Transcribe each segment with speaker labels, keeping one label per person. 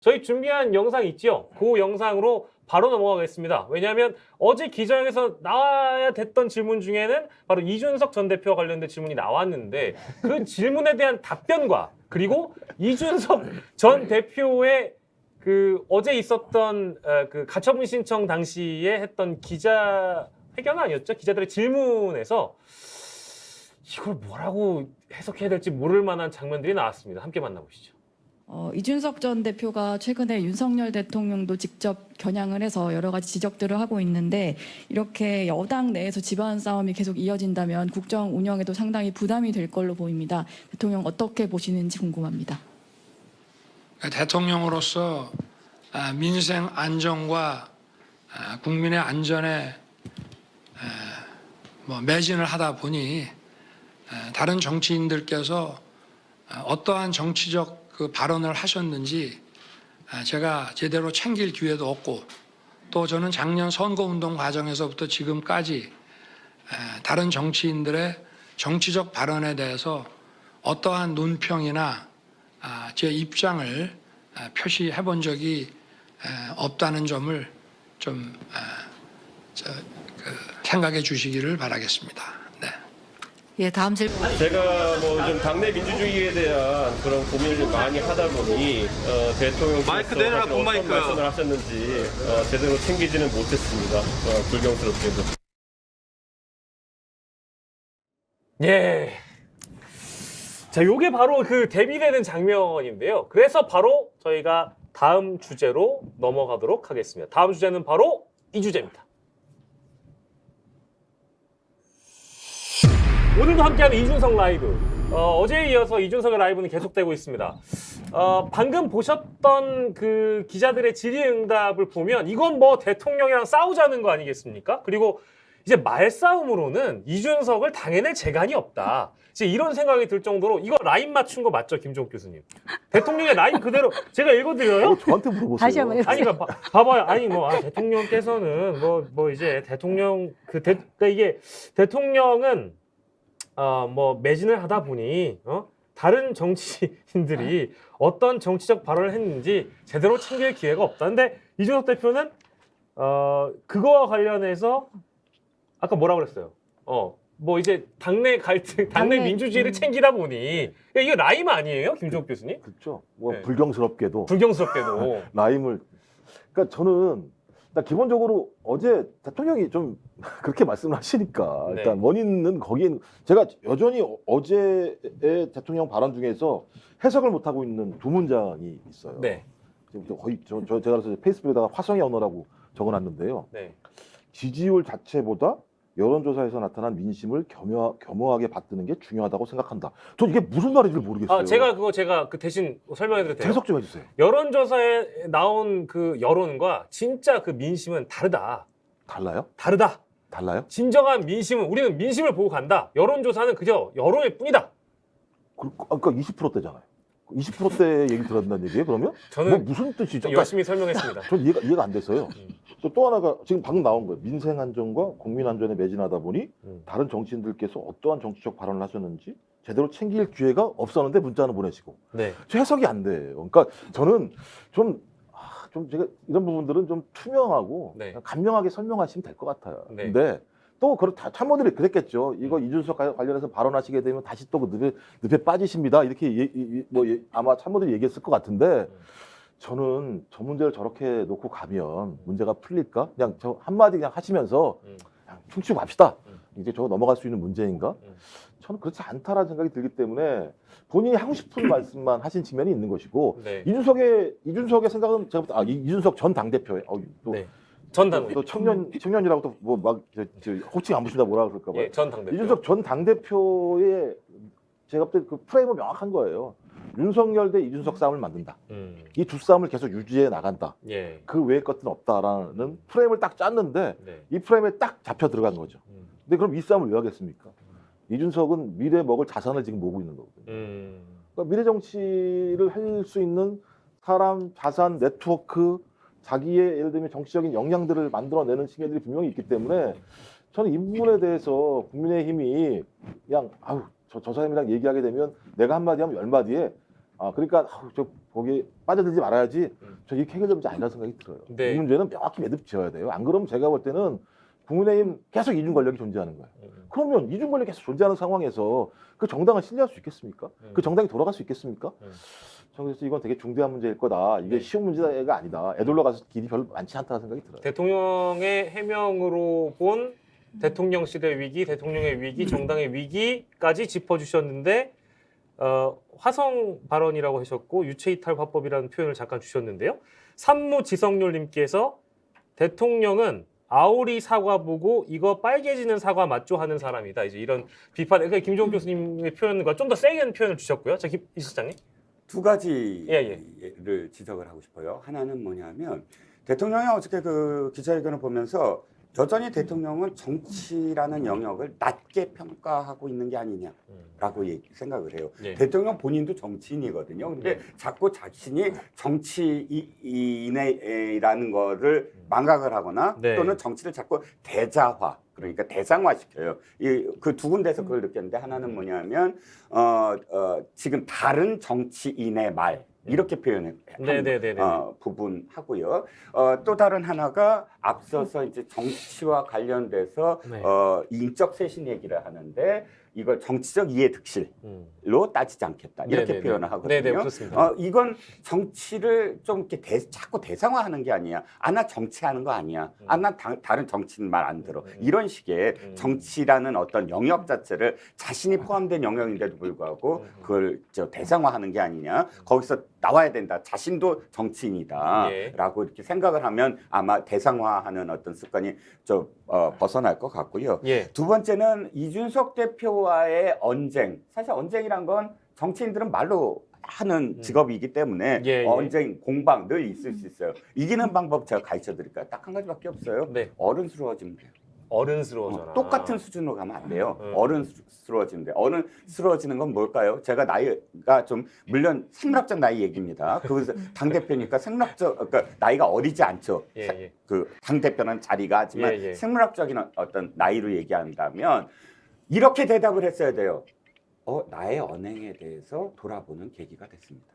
Speaker 1: 저희 준비한 영상 있죠? 그 영상으로 바로 넘어가겠습니다. 왜냐하면 어제 기자회견에서 나와야 됐던 질문 중에는 바로 이준석 전 대표와 관련된 질문이 나왔는데 그 질문에 대한 답변과 그리고 이준석 전 대표의 그 어제 있었던 그 가처분 신청 당시에 했던 기자회견 아니었죠? 기자들의 질문에서 이걸 뭐라고 해석해야 될지 모를 만한 장면들이 나왔습니다. 함께 만나보시죠.
Speaker 2: 이준석 전 대표가 최근에 윤석열 대통령도 직접 겨냥을 해서 여러 가지 지적들을 하고 있는데 이렇게 여당 내에서 집안 싸움이 계속 이어진다면 국정 운영에도 상당히 부담이 될 걸로 보입니다. 대통령 어떻게 보시는지 궁금합니다.
Speaker 3: 대통령으로서 민생 안정과 국민의 안전에 매진을 하다 보니 다른 정치인들께서 어떠한 정치적 그 발언을 하셨는지 제가 제대로 챙길 기회도 없고 또 저는 작년 선거운동 과정에서부터 지금까지 다른 정치인들의 정치적 발언에 대해서 어떠한 논평이나 제 입장을 표시해 본 적이 없다는 점을 좀 생각해 주시기를 바라겠습니다. 네.
Speaker 4: 예, 다음 질문.
Speaker 5: 제가 뭐 좀 당내 민주주의에 대한 그런 고민을 많이 하다 보니 대통령께서
Speaker 6: 마이크 내놔라,
Speaker 5: 어떤
Speaker 6: 마이크.
Speaker 5: 말씀을 하셨는지 제대로 챙기지는 못했습니다. 불경스럽게도.
Speaker 1: 예. 자, 요게 바로 그 대비되는 장면인데요. 그래서 바로 저희가 다음 주제로 넘어가도록 하겠습니다. 다음 주제는 바로 이 주제입니다. 오늘도 함께하는 이준석 라이브. 어제에 이어서 이준석의 라이브는 계속되고 있습니다. 방금 보셨던 그 기자들의 질의응답을 보면 이건 뭐 대통령이랑 싸우자는 거 아니겠습니까? 그리고 이제 말싸움으로는 이준석을 당해낼 재간이 없다. 이제 이런 생각이 들 정도로 이거 라인 맞춘 거 맞죠, 김종욱 교수님? 대통령의 라인 그대로 제가 읽어드려요?
Speaker 7: 저한테 물어보세요.
Speaker 4: 다시 한번 해보세요.
Speaker 1: 아니, 그러니까 봐봐요. 아니, 대통령께서는 이제 대통령, 그러니까 이게 대통령은, 매진을 하다 보니, 다른 정치인들이 어떤 정치적 발언을 했는지 제대로 챙길 기회가 없다. 근데 이준석 대표는, 그거와 관련해서 아까 뭐라 그랬어요? 이제 당내 갈등, 당내 민주주의를 챙기다 보니, 이게 라임 아니에요? 김종욱 교수님?
Speaker 7: 그렇죠.
Speaker 1: 네.
Speaker 7: 불경스럽게도
Speaker 1: 불경스럽게도.
Speaker 7: 라임을. 그러니까 저는 일단 기본적으로 어제 대통령이 좀 그렇게 말씀을 하시니까
Speaker 1: 네.
Speaker 7: 일단 원인은 거기에 제가 여전히 어제의 대통령 발언 중에서 해석을 못 하고 있는 두 문장이 있어요.
Speaker 1: 네.
Speaker 7: 지금 거의 제가 그래서 페이스북에다가 화성의 언어라고 적어놨는데요.
Speaker 1: 네.
Speaker 7: 지지율 자체보다 여론조사에서 나타난 민심을 겸허하게 받드는 게 중요하다고 생각한다. 전 이게 무슨 말인지 모르겠어요.
Speaker 1: 제가 그 대신 설명해드려도 돼요?
Speaker 7: 해석 좀 해주세요.
Speaker 1: 여론조사에 나온 그 여론과 진짜 그 민심은 다르다.
Speaker 7: 달라요?
Speaker 1: 다르다.
Speaker 7: 달라요?
Speaker 1: 진정한 민심은 우리는 민심을 보고 간다. 여론조사는 그저 여론일 뿐이다.
Speaker 7: 아까 20%대잖아요. 20%대 얘기 들었다는 얘기예요? 그러면?
Speaker 1: 저는
Speaker 7: 뭐 무슨 뜻이죠?
Speaker 1: 좀 열심히 설명했습니다.
Speaker 7: 전 이해가 안 됐어요. 또 하나가 지금 방금 나온 거예요. 민생 안정과 국민 안전에 매진하다 보니 다른 정치인들께서 어떠한 정치적 발언을 하셨는지 제대로 챙길 기회가 없었는데 문자는 보내시고.
Speaker 1: 네.
Speaker 7: 저 해석이 안 돼요. 그러니까 저는 좀 제가 이런 부분들은 좀 투명하고
Speaker 1: 네.
Speaker 7: 간명하게 설명하시면 될 것 같아요.
Speaker 1: 네.
Speaker 7: 근데 또 참모들이 그랬겠죠. 이거 이준석 관련해서 발언하시게 되면 다시 또 그 늪에 빠지십니다. 이렇게 아마 참모들이 얘기했을 것 같은데 저는 저 문제를 저렇게 놓고 가면 문제가 풀릴까? 그냥 저 한마디 그냥 하시면서 그냥 춤추고 갑시다. 이제 저거 넘어갈 수 있는 문제인가? 저는 그렇지 않다라는 생각이 들기 때문에 본인이 하고 싶은 말씀만 하신 측면이 있는 것이고
Speaker 1: 네.
Speaker 7: 이준석의 생각은 제가 볼 때 이준석 전 당대표의 또
Speaker 1: 네. 전 당대표.
Speaker 7: 또 청년이라고 또 뭐 막 호칭 안 붙인다 뭐라 그럴까 봐요.
Speaker 1: 예, 전 당대표.
Speaker 7: 이준석 전 당대표의 제가 볼 때 그 프레임은 명확한 거예요. 윤석열 대 이준석 싸움을 만든다. 이 두 싸움을 계속 유지해 나간다.
Speaker 1: 예.
Speaker 7: 그 외의 것들은 없다라는 프레임을 딱 짰는데
Speaker 1: 네.
Speaker 7: 이 프레임에 딱 잡혀 들어간 거죠. 근데 그럼 이 싸움을 왜 하겠습니까? 이준석은 미래 먹을 자산을 지금 모으고 있는 거거든요. 그러니까 미래 정치를 할 수 있는 사람, 자산, 네트워크, 자기의 예를 들면 정치적인 역량들을 만들어내는 측면들이 분명히 있기 때문에 저는 이 부분에 대해서 국민의힘이 그냥 저 사람이랑 얘기하게 되면 내가 한마디 하면 10마디에 그러니까 저 거기 빠져들지 말아야지. 저 이게 해결될 문제 아니라는 생각이 들어요.
Speaker 1: 네.
Speaker 7: 이 문제는 명확히 매듭 지어야 돼요. 안 그러면 제가 볼 때는 국민의힘 계속 이중 권력이 존재하는 거예요. 그러면 이중 권력이 계속 존재하는 상황에서 그 정당을 신뢰할 수 있겠습니까? 그 정당이 돌아갈 수 있겠습니까? 저는 그래서 이건 되게 중대한 문제일 거다. 이게 쉬운 문제가 아니다. 애들로 가서 길이 별로 많지 않다는 생각이 들어요.
Speaker 1: 대통령의 해명으로 본 대통령실의 위기, 대통령의 위기, 정당의 위기까지 짚어주셨는데 화성 발언이라고 하셨고 유체이탈 화법이라는 표현을 잠깐 주셨는데요. 산무지성률님께서 대통령은 아오리 사과 보고 이거 빨개지는 사과 맞죠 하는 사람이다. 이제 이런 비판. 그러니까 김종욱 교수님의 표현과 좀 더 세게 표현을 주셨고요. 자, 이 실장님.
Speaker 6: 두 가지를
Speaker 1: 예,
Speaker 6: 지적을 하고 싶어요. 하나는 뭐냐면 대통령이 어저께 그 기자회견을 보면서 여전히 대통령은 정치라는 영역을 낮게 평가하고 있는 게 아니냐라고 생각을 해요.
Speaker 1: 예.
Speaker 6: 대통령 본인도 정치인이거든요. 근데 자꾸 자신이 정치인이라는 거를 망각을 하거나
Speaker 1: 네.
Speaker 6: 또는 정치를 자꾸 대자화, 그러니까 대상화시켜요. 그 두 군데서 그걸 느꼈는데 하나는 뭐냐면 지금 다른 정치인의 말 이렇게 표현을
Speaker 1: 네네네네.
Speaker 6: 부분하고요. 또 다른 하나가 앞서서 이제 정치와 관련돼서
Speaker 1: 네.
Speaker 6: 인적 쇄신 얘기를 하는데 이걸 정치적 이해득실로 따지지 않겠다 이렇게
Speaker 1: 네네네.
Speaker 6: 표현을 하거든요.
Speaker 1: 네네, 그렇습니다.
Speaker 6: 이건 정치를 좀 이렇게 자꾸 대상화하는 게 아니야. 나 정치하는 거 아니야. 나 다른 정치인 말 안 들어. 이런 식의 정치라는 어떤 영역 자체를 자신이 포함된 영역인데도 불구하고 그걸 대상화하는 게 아니냐. 거기서 나와야 된다. 자신도 정치인이다라고 이렇게 생각을 하면 아마 대상화하는 어떤 습관이 좀 벗어날 것 같고요.
Speaker 1: 예.
Speaker 6: 두 번째는 이준석 대표와의 언쟁. 사실 언쟁이란 건 정치인들은 말로 하는 직업이기 때문에
Speaker 1: 예, 예.
Speaker 6: 언쟁, 공방 늘 있을 수 있어요. 이기는 방법 제가 가르쳐 드릴까요? 딱 한 가지밖에 없어요.
Speaker 1: 네.
Speaker 6: 어른스러워지면 돼요.
Speaker 1: 어른스러워져라.
Speaker 6: 똑같은 수준으로 가면 안 돼요. 어른스러워지면 돼요. 어른스러워지는 건 뭘까요? 제가 나이가 좀 물론 생물학적 나이 얘기입니다. 그래서 당대표니까 그러니까 나이가 어리지 않죠.
Speaker 1: 예, 예.
Speaker 6: 그 당대표는 자리가 하지만
Speaker 1: 예, 예.
Speaker 6: 생물학적인 어떤 나이로 얘기한다면 이렇게 대답을 했어야 돼요. 나의 언행에 대해서 돌아보는 계기가 됐습니다.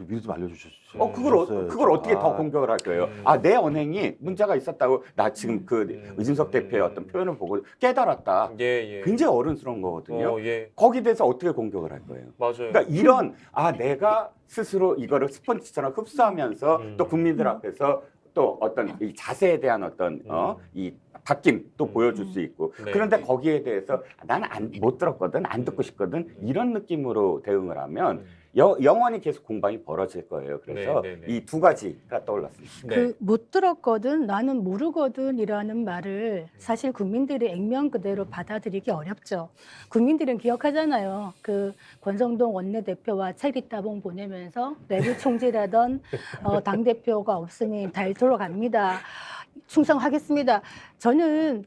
Speaker 7: 미리 좀 알려주셨어요.
Speaker 6: 그걸 어떻게 더 공격을 할 거예요? 내 언행이 문제가 있었다고 나 지금 이준석 대표의 어떤 표현을 보고 깨달았다.
Speaker 1: 예.
Speaker 6: 굉장히 어른스러운 거거든요.
Speaker 1: 예.
Speaker 6: 거기에 대해서 어떻게 공격을 할 거예요?
Speaker 1: 맞아요.
Speaker 6: 그러니까 이런 내가 스스로 이거를 스펀지처럼 흡수하면서 또 국민들 앞에서 또 어떤 이 자세에 대한 어떤 이 바뀜 또 보여줄 수 있고
Speaker 1: 네.
Speaker 6: 그런데 거기에 대해서 나는 못 들었거든 안 듣고 싶거든 이런 느낌으로 대응을 하면 영원히 계속 공방이 벌어질 거예요. 그래서
Speaker 1: 네.
Speaker 6: 이 두 가지가 떠올랐습니다.
Speaker 1: 네.
Speaker 8: 못 들었거든 나는 모르거든이라는 말을 사실 국민들이 액면 그대로 받아들이기 어렵죠. 국민들은 기억하잖아요. 그 권성동 원내대표와 체리따봉 보내면서 내부 총질하던 당대표가 없으니 달 들어갑니다. 충성하겠습니다. 저는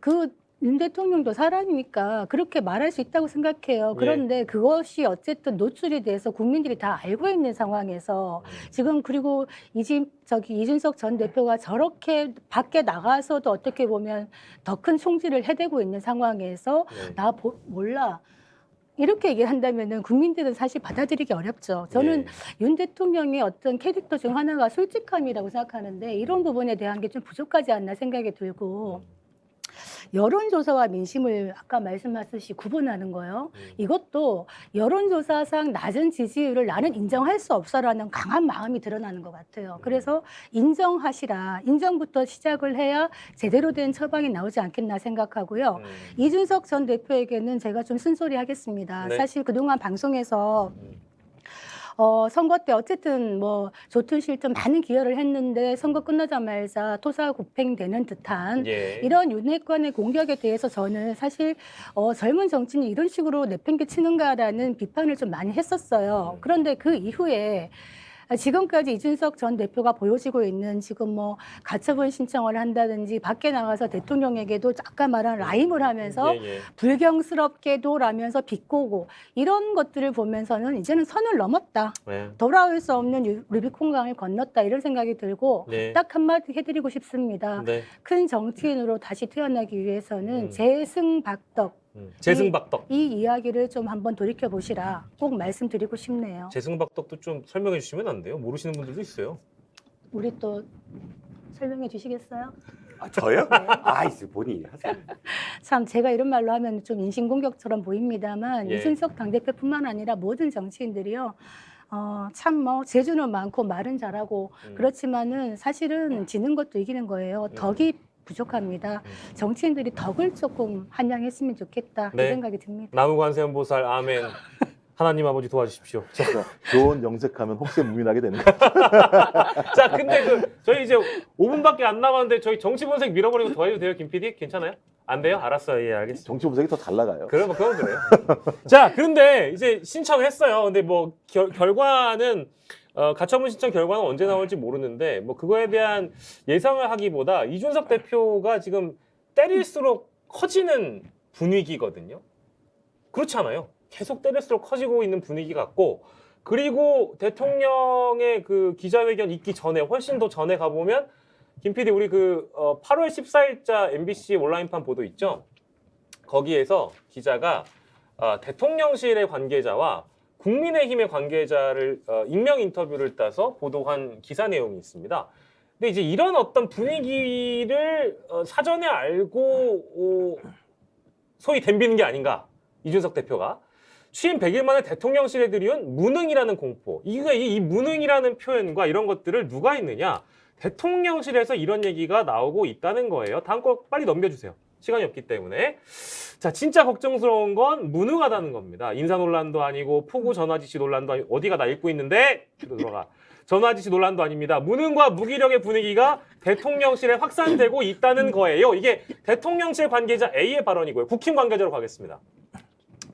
Speaker 8: 윤 대통령도 사람이니까 그렇게 말할 수 있다고 생각해요. 그런데 그것이 어쨌든 노출이 돼서 국민들이 다 알고 있는 상황에서 지금 그리고 이준석 전 대표가 저렇게 밖에 나가서도 어떻게 보면 더 큰 총질을 해대고 있는 상황에서 나 몰라. 이렇게 얘기를 한다면은 국민들은 사실 받아들이기 어렵죠. 저는 윤 대통령의 어떤 캐릭터 중 하나가 솔직함이라고 생각하는데 이런 부분에 대한 게 좀 부족하지 않나 생각이 들고 여론조사와 민심을 아까 말씀하셨듯이 구분하는 거예요. 이것도 여론조사상 낮은 지지율을 나는 인정할 수 없어라는 강한 마음이 드러나는 것 같아요. 그래서 인정하시라. 인정부터 시작을 해야 제대로 된 처방이 나오지 않겠나 생각하고요. 이준석 전 대표에게는 제가 좀 쓴소리 하겠습니다.
Speaker 1: 네.
Speaker 8: 사실 그동안 방송에서 선거 때 어쨌든 뭐 좋든 싫든 많은 기여를 했는데 선거 끝나자마자 토사구팽되는 듯한 이런 윤핵관의 공격에 대해서 저는 사실 젊은 정치인이 이런 식으로 내팽개치는가라는 비판을 좀 많이 했었어요. 그런데 그 이후에 지금까지 이준석 전 대표가 보여지고 있는 지금 뭐 가처분 신청을 한다든지 밖에 나가서 대통령에게도 아까 말한 라임을 하면서 불경스럽게도 라면서 비꼬고 이런 것들을 보면서는 이제는 선을 넘었다. 돌아올 수 없는 루비콘강을 건넜다 이런 생각이 들고 딱 한마디 해드리고 싶습니다. 큰 정치인으로 다시 태어나기 위해서는 재승박덕
Speaker 1: 재승박덕.
Speaker 8: 이 이야기를 좀 한번 돌이켜 보시라 꼭 말씀드리고 싶네요.
Speaker 1: 재승박덕도 좀 설명해 주시면 안 돼요? 모르시는 분들도 있어요.
Speaker 8: 우리 또 설명해 주시겠어요?
Speaker 6: 아, 저요?
Speaker 8: 네.
Speaker 6: 아, 이제 본인이 하세요.
Speaker 8: 참 제가 이런 말로 하면 좀 인신공격처럼 보입니다만
Speaker 1: 예.
Speaker 8: 이준석 당대표뿐만 아니라 모든 정치인들이요. 참 뭐 재주는 많고 말은 잘하고 그렇지만은 사실은 지는 것도 이기는 거예요. 덕이 부족합니다. 정치인들이 덕을 조금 한양했으면 좋겠다
Speaker 1: 네.
Speaker 8: 이 생각이 듭니다.
Speaker 1: 나무관세음보살 아멘. 하나님 아버지 도와주십시오. 자,
Speaker 7: 교원 영색하면 혹세 무민하게 되는 거죠.
Speaker 1: 자, 근데 저희 이제 5분밖에 안 남았는데 저희 정치 분석 밀어버리고 더 해도 돼요, 김 PD? 괜찮아요? 안 돼요? 알았어요. 예, 알겠습니다.
Speaker 7: 정치 분석이 더 잘 나가요.
Speaker 1: 그러면 그래요. 자, 그런데 이제 신청했어요. 근데 뭐 결과는 가처분 신청 결과는 언제 나올지 모르는데 뭐 그거에 대한 예상을 하기보다 이준석 대표가 지금 때릴수록 커지는 분위기거든요. 그렇지 않아요? 계속 때릴수록 커지고 있는 분위기 같고 그리고 대통령의 그 기자회견 있기 전에 훨씬 더 전에 가보면 김 PD 우리 그 8월 14일자 MBC 온라인판 보도 있죠? 거기에서 기자가 대통령실의 관계자와 국민의힘의 관계자를 익명 인터뷰를 따서 보도한 기사 내용이 있습니다. 근데 이제 이런 어떤 분위기를 사전에 알고 소위 덤비는 게 아닌가 이준석 대표가 취임 100일 만에 대통령실에 들이온 무능이라는 공포. 이 무능이라는 표현과 이런 것들을 누가 했느냐? 대통령실에서 이런 얘기가 나오고 있다는 거예요. 다음 거 빨리 넘겨주세요. 시간이 없기 때문에. 자, 진짜 걱정스러운 건 무능하다는 겁니다. 인사 논란도 아니고 폭우 전화 지시 논란도 아니고 어디가 나 읽고 있는데 들어가. 전화 지시 논란도 아닙니다. 무능과 무기력의 분위기가 대통령실에 확산되고 있다는 거예요. 이게 대통령실 관계자 A의 발언이고요. 국힘 관계자로 가겠습니다.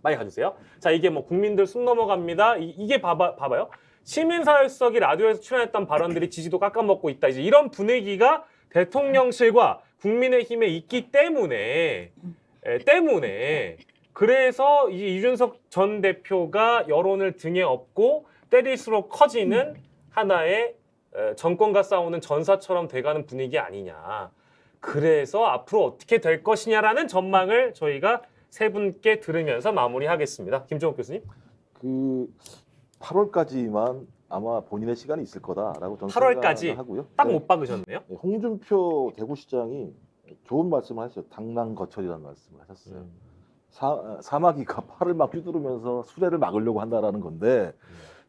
Speaker 1: 빨리 가주세요. 자, 이게 뭐 국민들 숨 넘어갑니다. 이게 봐봐요. 시민사회수석이 라디오에서 출연했던 발언들이 지지도 깎아먹고 있다. 이제 이런 분위기가 대통령실과 국민의힘에 있기 때문에 그래서 이준석 전 대표가 여론을 등에 업고 때릴수록 커지는 하나의 정권과 싸우는 전사처럼 돼가는 분위기 아니냐. 그래서 앞으로 어떻게 될 것이냐라는 전망을 저희가 세 분께 들으면서 마무리하겠습니다. 김종욱 교수님.
Speaker 7: 그 8월까지만 아마 본인의 시간이 있을 거다라고 저는
Speaker 1: 8월까지
Speaker 7: 생각을 하고요.
Speaker 1: 딱
Speaker 7: 네.
Speaker 1: 못 박으셨네요.
Speaker 7: 네, 홍준표 대구시장이 좋은 말씀을 하셨어요. 당랑거철이라는 말씀을 하셨어요. 사마귀가 팔을 막 휘두르면서 수레를 막으려고 한다라는 건데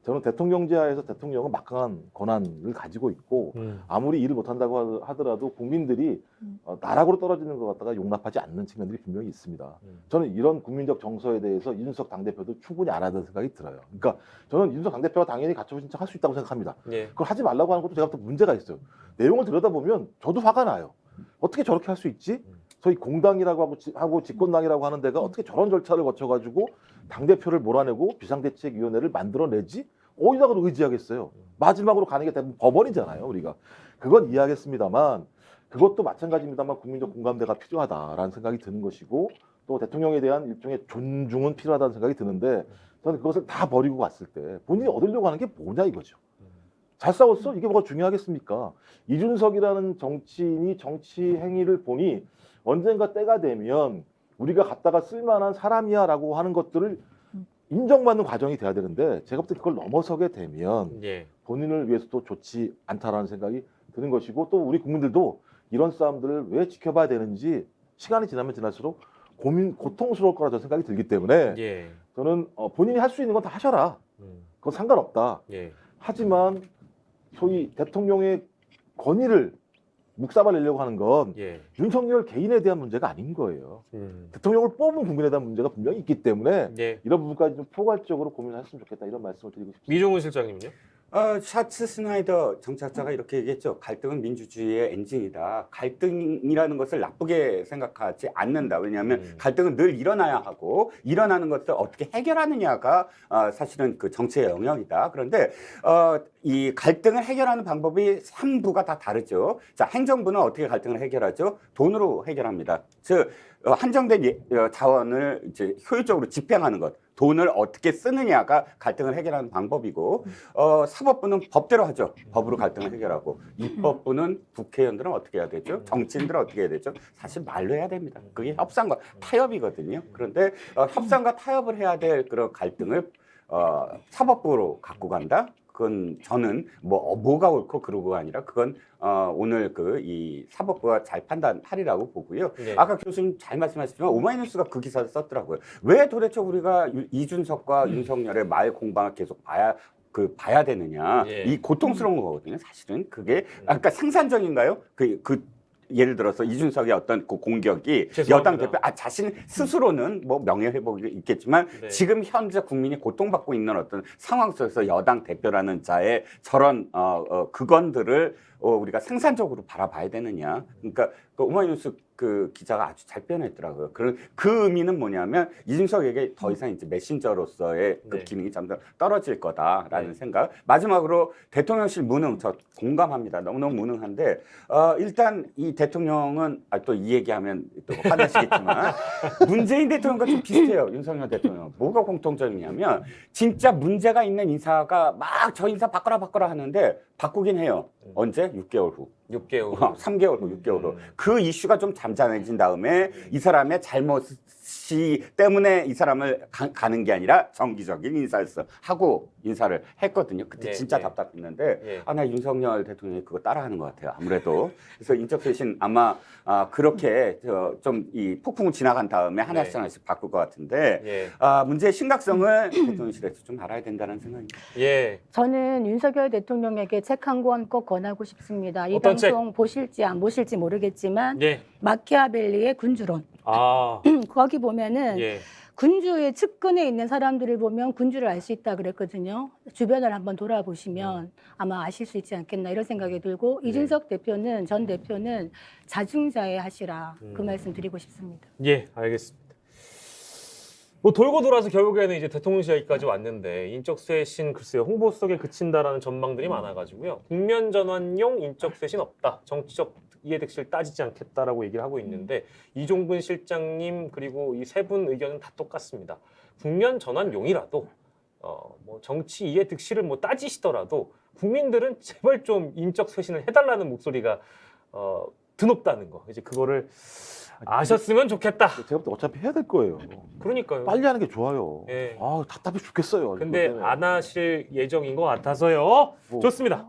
Speaker 7: 저는 대통령제하에서 대통령은 막강한 권한을 가지고 있고 아무리 일을 못한다고 하더라도 국민들이 나락으로 떨어지는 것 같다가 용납하지 않는 측면들이 분명히 있습니다. 저는 이런 국민적 정서에 대해서 이준석 당대표도 충분히 알아야 된다는 생각이 들어요. 그러니까 저는 이준석 당대표가 당연히 가처분 신청할 수 있다고 생각합니다.
Speaker 1: 예.
Speaker 7: 그걸 하지 말라고 하는 것도 제가 볼 때 문제가 있어요. 내용을 들여다보면 저도 화가 나요. 어떻게 저렇게 할 수 있지? 소위 공당이라고 하고 집권당이라고 하는 데가 어떻게 저런 절차를 거쳐가지고 당대표를 몰아내고 비상대책위원회를 만들어내지? 어디다가 의지하겠어요? 마지막으로 가는 게 대부분 법원이잖아요, 우리가. 그건 이해하겠습니다만 그것도 마찬가지입니다만 국민적 공감대가 필요하다라는 생각이 드는 것이고 또 대통령에 대한 일종의 존중은 필요하다는 생각이 드는데 저는 그것을 다 버리고 갔을 때 본인이 얻으려고 하는 게 뭐냐 이거죠. 잘 싸웠어? 이게 뭐가 중요하겠습니까? 이준석이라는 정치인이 정치 행위를 보니 언젠가 때가 되면 우리가 갖다가 쓸만한 사람이야라고 하는 것들을 인정받는 과정이 돼야 되는데 제가 볼 때 그걸 넘어서게 되면
Speaker 1: 예.
Speaker 7: 본인을 위해서도 좋지 않다라는 생각이 드는 것이고 또 우리 국민들도 이런 싸움들을 왜 지켜봐야 되는지 시간이 지나면 지날수록 고통스러울 거라 저는 생각이 들기 때문에
Speaker 1: 예.
Speaker 7: 저는 본인이 할 수 있는 건 다 하셔라. 그건 상관없다.
Speaker 1: 예.
Speaker 7: 하지만 소위 대통령의 권위를 묵살아내려고 하는 건
Speaker 1: 예.
Speaker 7: 윤석열 개인에 대한 문제가 아닌 거예요. 대통령을 뽑은 국민에 대한 문제가 분명히 있기 때문에
Speaker 1: 예.
Speaker 7: 이런 부분까지 좀 포괄적으로 고민했으면 좋겠다 이런 말씀을 드리고 싶습니다.
Speaker 1: 미종훈 실장님요?
Speaker 6: 샤츠 스나이더 정치학자가 이렇게 얘기했죠. 갈등은 민주주의의 엔진이다. 갈등이라는 것을 나쁘게 생각하지 않는다. 왜냐하면 갈등은 늘 일어나야 하고 일어나는 것을 어떻게 해결하느냐가 사실은 그 정치의 영역이다. 그런데 이 갈등을 해결하는 방법이 3부가 다 다르죠. 자, 행정부는 어떻게 갈등을 해결하죠? 돈으로 해결합니다. 즉 한정된 자원을 이제 효율적으로 집행하는 것. 돈을 어떻게 쓰느냐가 갈등을 해결하는 방법이고 사법부는 법대로 하죠. 법으로 갈등을 해결하고 입법부는 국회의원들은 어떻게 해야 되죠? 정치인들은 어떻게 해야 되죠? 사실 말로 해야 됩니다. 그게 협상과 타협이거든요. 그런데 협상과 타협을 해야 될 그런 갈등을 사법부로 갖고 간다? 그건 저는 뭐가 옳고 그러고가 아니라 그건 오늘 이 사법부가 잘 판단하리라고 보고요.
Speaker 1: 네.
Speaker 6: 아까 교수님 잘 말씀하셨지만 오마이뉴스가 그 기사를 썼더라고요. 왜 도대체 우리가 이준석과 윤석열의 말 공방을 계속 봐야 되느냐.
Speaker 1: 예.
Speaker 6: 이 고통스러운 거거든요. 사실은 그게 아까 생산적인가요? 예를 들어서 이준석의 어떤 그 공격이
Speaker 1: 죄송합니다.
Speaker 6: 여당 대표 자신 스스로는 뭐 명예회복이 있겠지만
Speaker 1: 네.
Speaker 6: 지금 현재 국민이 고통받고 있는 어떤 상황 속에서 여당 대표라는 자의 저런 그건들을 우리가 생산적으로 바라봐야 되느냐. 그러니까 그 오마이뉴스 그 기자가 아주 잘 표현했더라고요. 그 의미는 뭐냐면 이준석에게 더 이상 이제 메신저로서의 그
Speaker 1: 네.
Speaker 6: 기능이 점점 떨어질 거다라는
Speaker 1: 네.
Speaker 6: 생각. 마지막으로 대통령실 무능 저 공감합니다. 너무너무 무능한데 일단 이 대통령은 또 이 얘기하면 또 화나시겠지만 문재인 대통령과 좀 비슷해요. 윤석열 대통령. 뭐가 공통점이냐면 진짜 문제가 있는 인사가 막 저 인사 바꿔라 하는데 바꾸긴 해요. 언제? 6개월 후.
Speaker 1: 6개월.
Speaker 6: 3개월 후, 6개월 후. 그 이슈가 좀 잠잠해진 다음에 이 사람의 잘못이 때문에 이 사람을 가는 게 아니라 정기적인 인사를 하고 인사를 했거든요. 그때
Speaker 1: 네,
Speaker 6: 진짜
Speaker 1: 네.
Speaker 6: 답답했는데
Speaker 1: 예.
Speaker 6: 나 윤석열 대통령이 그거 따라하는 것 같아요. 아무래도. 그래서 인적 쇄신 아마 그렇게 좀 이 폭풍을 지나간 다음에 하나씩
Speaker 1: 네.
Speaker 6: 하나씩 바꿀 것 같은데
Speaker 1: 예.
Speaker 6: 문제의 심각성을 대통령실에서 좀 알아야 된다는 생각입니다.
Speaker 1: 예.
Speaker 8: 저는 윤석열 대통령에게 책 한 권 꼭 권하고 싶습니다. 이
Speaker 1: 어떤 책?
Speaker 8: 방송 보실지 안 보실지 모르겠지만
Speaker 1: 예.
Speaker 8: 마키아벨리의 군주론.
Speaker 1: 아.
Speaker 8: 거기 보면은
Speaker 1: 예.
Speaker 8: 군주의 측근에 있는 사람들을 보면 군주를 알 수 있다 그랬거든요. 주변을 한번 돌아보시면 아마 아실 수 있지 않겠나 이런 생각이 들고
Speaker 1: 네.
Speaker 8: 이준석 대표는 전 대표는 자중자애 하시라 그 말씀 드리고 싶습니다.
Speaker 1: 예, 알겠습니다. 뭐 돌고 돌아서 결국에는 이제 대통령실 얘기까지 왔는데 인적 쇄신 글쎄요 홍보 속에 그친다라는 전망들이 많아가지고요 국면 전환용 인적 쇄신 없다 정치적 이해득실 따지지 않겠다라고 얘기를 하고 있는데 이종근 실장님 그리고 이 세 분 의견은 다 똑같습니다. 국면 전환용이라도 뭐 정치 이해득실을 뭐 따지시더라도 국민들은 제발 좀 인적 쇄신을 해달라는 목소리가 드높다는 거 이제 그거를 아셨으면 좋겠다.
Speaker 7: 제가 볼 때 어차피 해야 될 거예요.
Speaker 1: 그러니까요.
Speaker 7: 빨리 하는 게 좋아요.
Speaker 1: 예.
Speaker 7: 답답해 죽겠어요.
Speaker 1: 근데
Speaker 7: 이것 때문에.
Speaker 1: 안 하실 예정인 것 같아서요.
Speaker 7: 뭐.
Speaker 1: 좋습니다.